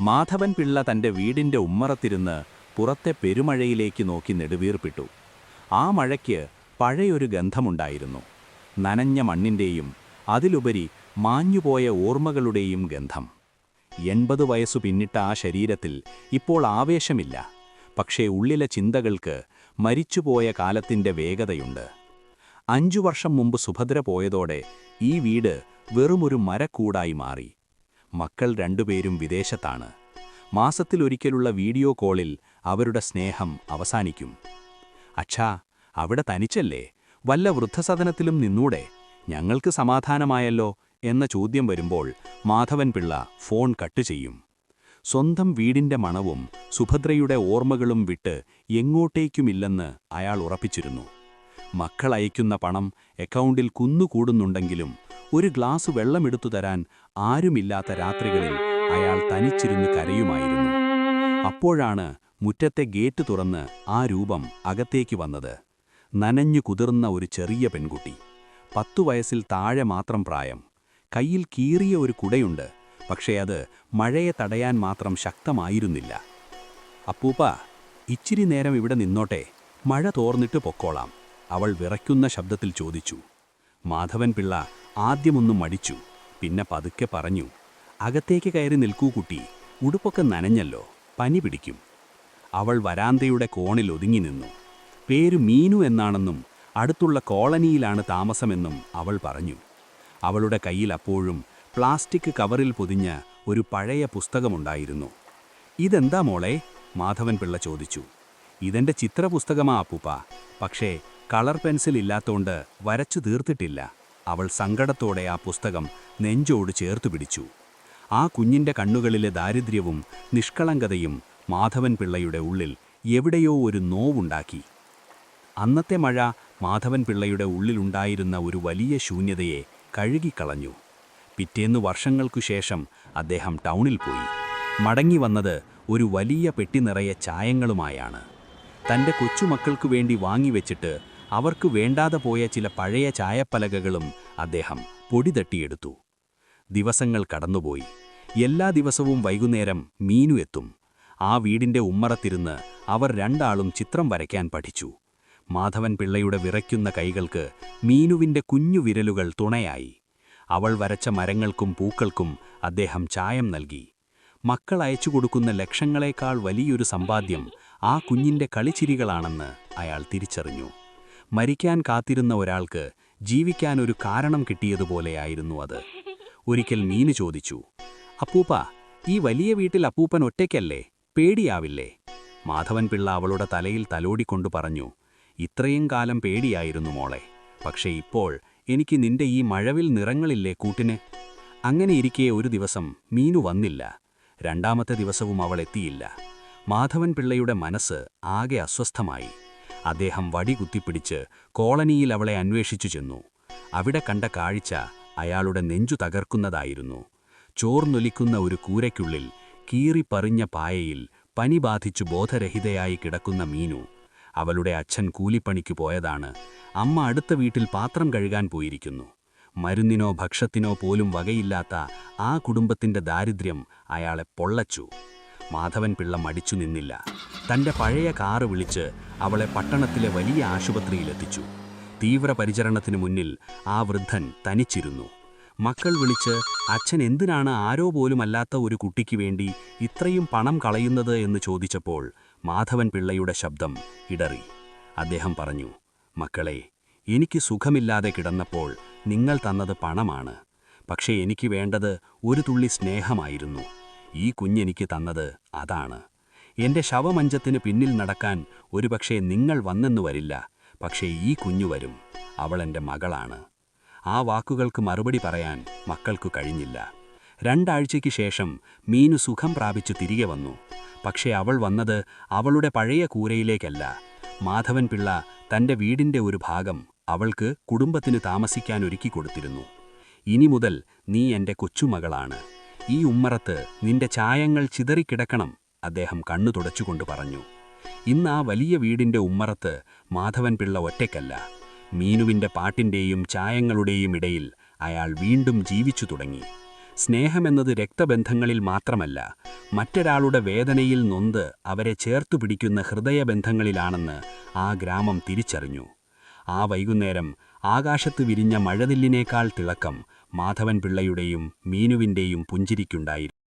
മാധവൻ പിള്ള തന്റെ വീടിന്റെ ഉമ്മറത്തിരുന്ന് പുറത്തെ പെരുമഴയിലേക്ക് നോക്കി നെടുവീർപ്പിട്ടു. ആ മഴയ്ക്ക് പഴയൊരു ഗന്ധമുണ്ടായിരുന്നു. നനഞ്ഞ മണ്ണിന്റെയും അതിലുപരി മാഞ്ഞുപോയ ഓർമ്മകളുടെയും ഗന്ധം. 80 വയസ്സു പിന്നിട്ട ആ ശരീരത്തിൽ ഇപ്പോൾ ആവേശമില്ല. പക്ഷേ ഉള്ളിലെ ചിന്തകൾക്ക് മരിച്ചുപോയ കാലത്തിന്റെ വേഗതയുണ്ട്. 5 വർഷം മുമ്പ് സുഭദ്ര പോയതോടെ ഈ വീട് വെറുമൊരു മരക്കൂടായി മാറി. മക്കൾ രണ്ടുപേരും വിദേശത്താണ്. മാസത്തിലൊരിക്കലുള്ള വീഡിയോ കോളിൽ അവരുടെ സ്നേഹം അവസാനിക്കും. അച്ഛാ, അവിടെ തനിച്ചല്ലേ? വല്ല വൃദ്ധസദനത്തിലും നിന്നൂടെ? ഞങ്ങൾക്ക് സമാധാനമായല്ലോ എന്ന ചോദ്യം വരുമ്പോൾ മാധവൻ പിള്ള ഫോൺ കട്ട് ചെയ്യും. സ്വന്തം വീടിന്റെ മണവും സുഭദ്രയുടെ ഓർമ്മകളും വിട്ട് എങ്ങോട്ടേക്കുമില്ലെന്ന് അയാൾ ഉറപ്പിച്ചിരുന്നു. മക്കൾ അയക്കുന്ന പണം അക്കൗണ്ടിൽ കുന്നുകൂടുന്നുണ്ടെങ്കിലും ഒരു ഗ്ലാസ് വെള്ളമെടുത്തു തരാൻ ആരുമില്ലാത്ത രാത്രികളിൽ അയാൾ തനിച്ചിരുന്ന് കരയുമായിരുന്നു. അപ്പോഴാണ് മുറ്റത്തെ ഗേറ്റ് തുറന്ന് ആ രൂപം അകത്തേക്ക് വന്നത്. നനഞ്ഞു കുതിർന്ന ഒരു ചെറിയ പെൺകുട്ടി. 10 വയസ്സിൽ താഴെ മാത്രം പ്രായം. കയ്യിൽ കീറിയ ഒരു കുടയുണ്ട്. പക്ഷേ അത് മഴയെ തടയാൻ മാത്രം ശക്തമായിരുന്നില്ല. അപ്പൂപ്പ, ഇച്ചിരി നേരം ഇവിടെ നിന്നോട്ടെ, മഴ തോർന്നിട്ട് പൊക്കോളാം, അവൾ വിറയ്ക്കുന്ന ശബ്ദത്തിൽ ചോദിച്ചു. മാധവൻ പിള്ള ആദ്യമൊന്നും മടിച്ചു. പിന്നെ പതുക്കെ പറഞ്ഞു, അകത്തേക്ക് കയറി നിൽക്കൂ കുട്ടി, ഉടുപ്പൊക്കെ നനഞ്ഞല്ലോ, പനി പിടിക്കും. അവൾ വരാന്തയുടെ കോണിൽ ഒതുങ്ങി നിന്നു. പേര് മീനു എന്നാണെന്നും അടുത്തുള്ള കോളനിയിലാണ് താമസമെന്നും അവൾ പറഞ്ഞു. അവളുടെ കയ്യിൽ അപ്പോഴും പ്ലാസ്റ്റിക് കവറിൽ പൊതിഞ്ഞ ഒരു പഴയ പുസ്തകമുണ്ടായിരുന്നു. ഇതെന്താ മോളെ? മാധവൻ പിള്ള ചോദിച്ചു. ഇതെന്റെ ചിത്രപുസ്തകമാ അപ്പൂപ്പ, പക്ഷേ കളർ പെൻസിൽ ഇല്ലാത്തോണ്ട് വരച്ചു തീർത്തിട്ടില്ല. അവൾ സങ്കടത്തോടെ ആ പുസ്തകം നെഞ്ചോട് ചേർത്തു പിടിച്ചു. ആ കുഞ്ഞിന്റെ കണ്ണുകളിലെ ദാരിദ്ര്യവും നിഷ്കളങ്കതയും മാധവൻ പിള്ളയുടെ ഉള്ളിൽ എവിടെയോ ഒരു നോവുണ്ടാക്കി. അന്നത്തെ മഴ മാധവൻ പിള്ളയുടെ ഉള്ളിലുണ്ടായിരുന്ന ഒരു വലിയ ശൂന്യതയെ കഴുകിക്കളഞ്ഞു. പിറ്റേന്നു വർഷങ്ങൾക്കു ശേഷം അദ്ദേഹം ടൗണിൽ പോയി. മടങ്ങി വന്നത് ഒരു വലിയ പെട്ടി നിറയെ ചായങ്ങളുമായാണ്. തൻ്റെ കൊച്ചുമക്കൾക്കു വേണ്ടി വാങ്ങിവെച്ചിട്ട് അവർക്ക് വേണ്ടാതെ പോയ ചില പഴയ ചായപ്പലകകളും അദ്ദേഹം പൊടി തട്ടിയെടുത്തു. ദിവസങ്ങൾ കടന്നുപോയി. എല്ലാ ദിവസവും വൈകുന്നേരം മീനു എത്തും. ആ വീടിന്റെ ഉമ്മറത്തിരുന്ന് അവർ രണ്ടാളും ചിത്രം വരയ്ക്കാൻ പഠിച്ചു. മാധവൻ പിള്ളയുടെ വിറയ്ക്കുന്ന കൈകൾക്ക് മീനുവിന്റെ കുഞ്ഞു വിരലുകൾ തുണയായി. അവൾ വരച്ച മരങ്ങൾക്കും പൂക്കൾക്കും അദ്ദേഹം ചായം നൽകി. മക്കൾ അയച്ചു കൊടുക്കുന്ന ലക്ഷങ്ങളെക്കാൾ വലിയൊരു സമ്പാദ്യം ആ കുഞ്ഞിന്റെ കളിച്ചിരികളാണെന്ന് അയാൾ തിരിച്ചറിഞ്ഞു. മരിക്കാൻ കാത്തിരുന്ന ഒരാൾക്ക് ജീവിക്കാൻ ഒരു കാരണം കിട്ടിയതുപോലെയായിരുന്നു അത്. ഒരിക്കൽ മീനു ചോദിച്ചു, അപ്പൂപ്പ, ഈ വലിയ വീട്ടിൽ അപ്പൂപ്പൻ ഒറ്റയ്ക്കല്ലേ? പേടിയാവില്ലേ? മാധവൻ പിള്ള അവളുടെ തലയിൽ തലോടിക്കൊണ്ടു പറഞ്ഞു, ഇത്രയും കാലം പേടിയായിരുന്നു മോളെ, പക്ഷേ ഇപ്പോൾ എനിക്ക് നിന്റെ ഈ മഴവിൽ നിറങ്ങളില്ലേ കൂട്ടിന്. അങ്ങനെയിരിക്കെ ഒരു ദിവസം മീനു വന്നില്ല. രണ്ടാമത്തെ ദിവസവും അവൾ എത്തിയില്ല. മാധവൻ പിള്ളയുടെ മനസ്സ് ആകെ അസ്വസ്ഥമായി. അദ്ദേഹം വടി കുത്തിപ്പിടിച്ച് കോളനിയിൽ അവളെ അന്വേഷിച്ചു ചെന്നു. അവിടെ കണ്ട കാഴ്ച അയാളുടെ നെഞ്ചു തകർക്കുന്നതായിരുന്നു. ചോർന്നൊലിക്കുന്ന ഒരു കൂരയ്ക്കുള്ളിൽ കീറിപ്പറിഞ്ഞ പായയിൽ പനി ബാധിച്ചു ബോധരഹിതയായി കിടക്കുന്ന മീനു. അവളുടെ അച്ഛൻ കൂലിപ്പണിക്ക് പോയതാണ്. അമ്മ അടുത്ത വീട്ടിൽ പാത്രം കഴുകാൻ പോയിരിക്കുന്നു. മരുന്നിനോ ഭക്ഷത്തിനോ പോലും വകയില്ലാത്ത ആ കുടുംബത്തിന്റെ ദാരിദ്ര്യം അയാളെ പൊള്ളച്ചു. മാധവൻ പിള്ള മടിച്ചു നിന്നില്ല. തന്റെ പഴയ കാറ് വിളിച്ച് അവളെ പട്ടണത്തിലെ വലിയ ആശുപത്രിയിലെത്തിച്ചു. തീവ്രപരിചരണത്തിനു മുന്നിൽ ആ വൃദ്ധൻ തനിച്ചിരുന്നു. മക്കൾ വിളിച്ച് അച്ഛൻ എന്തിനാണ് ആരോ പോലുമല്ലാത്ത ഒരു കുട്ടിക്ക് വേണ്ടി ഇത്രയും പണം കളയുന്നത് എന്ന് ചോദിച്ചപ്പോൾ മാധവൻ പിള്ളയുടെ ശബ്ദം ഇടറി. അദ്ദേഹം പറഞ്ഞു, മക്കളെ, എനിക്ക് സുഖമില്ലാതെ കിടന്നപ്പോൾ നിങ്ങൾ തന്നത് പണമാണ്. പക്ഷേ എനിക്ക് വേണ്ടത് ഒരു തുള്ളി സ്നേഹമായിരുന്നു. ഈ കുഞ്ഞെനിക്ക് തന്നത് അതാണ്. എൻ്റെ ശവമഞ്ചത്തിന് പിന്നിൽ നടക്കാൻ ഒരുപക്ഷെ നിങ്ങൾ വന്നെന്നു വരില്ല, പക്ഷേ ഈ കുഞ്ഞു വരും. അവൾ എൻ്റെ മകളാണ്. ആ വാക്കുകൾക്ക് മറുപടി പറയാൻ മക്കൾക്കു കഴിഞ്ഞില്ല. 2 ആഴ്ചയ്ക്ക് ശേഷം മീനു സുഖം പ്രാപിച്ചു തിരികെ വന്നു. പക്ഷേ അവൾ വന്നത് അവളുടെ പഴയ കൂരയിലേക്കല്ല. മാധവൻ പിള്ള തൻ്റെ വീടിൻ്റെ ഒരു ഭാഗം അവൾക്ക് കുടുംബത്തിന് താമസിക്കാൻ ഒരുക്കി കൊടുത്തിരുന്നു. ഇനി മുതൽ നീ എൻ്റെ കൊച്ചുമകളാണ്. ഈ ഉമ്മറത്ത് നിന്റെ ചായങ്ങൾ ചിതറിക്കിടക്കണം, അദ്ദേഹം കണ്ണു തുടച്ചുകൊണ്ട് പറഞ്ഞു. ഇന്ന് ആ വലിയ വീടിൻ്റെ ഉമ്മറത്ത് മാധവൻ പിള്ള ഒറ്റയ്ക്കല്ല. മീനുവിൻ്റെ പാട്ടിൻ്റെയും ചായങ്ങളുടെയും ഇടയിൽ അയാൾ വീണ്ടും ജീവിച്ചു തുടങ്ങി. സ്നേഹമെന്നത് രക്തബന്ധങ്ങളിൽ മാത്രമല്ല, മറ്റൊരാളുടെ വേദനയിൽ നൊന്ത് അവരെ ചേർത്തു പിടിക്കുന്ന ഹൃദയബന്ധങ്ങളിലാണെന്ന് ആ ഗ്രാമം തിരിച്ചറിഞ്ഞു. ആ വൈകുന്നേരം ആകാശത്ത് വിരിഞ്ഞ മഴവില്ലിനേക്കാൾ തിളക്കം മാധവൻ പിള്ളയുടെയും മീനുവിൻ്റെയും പുഞ്ചിരിക്കുണ്ടായിരുന്നു.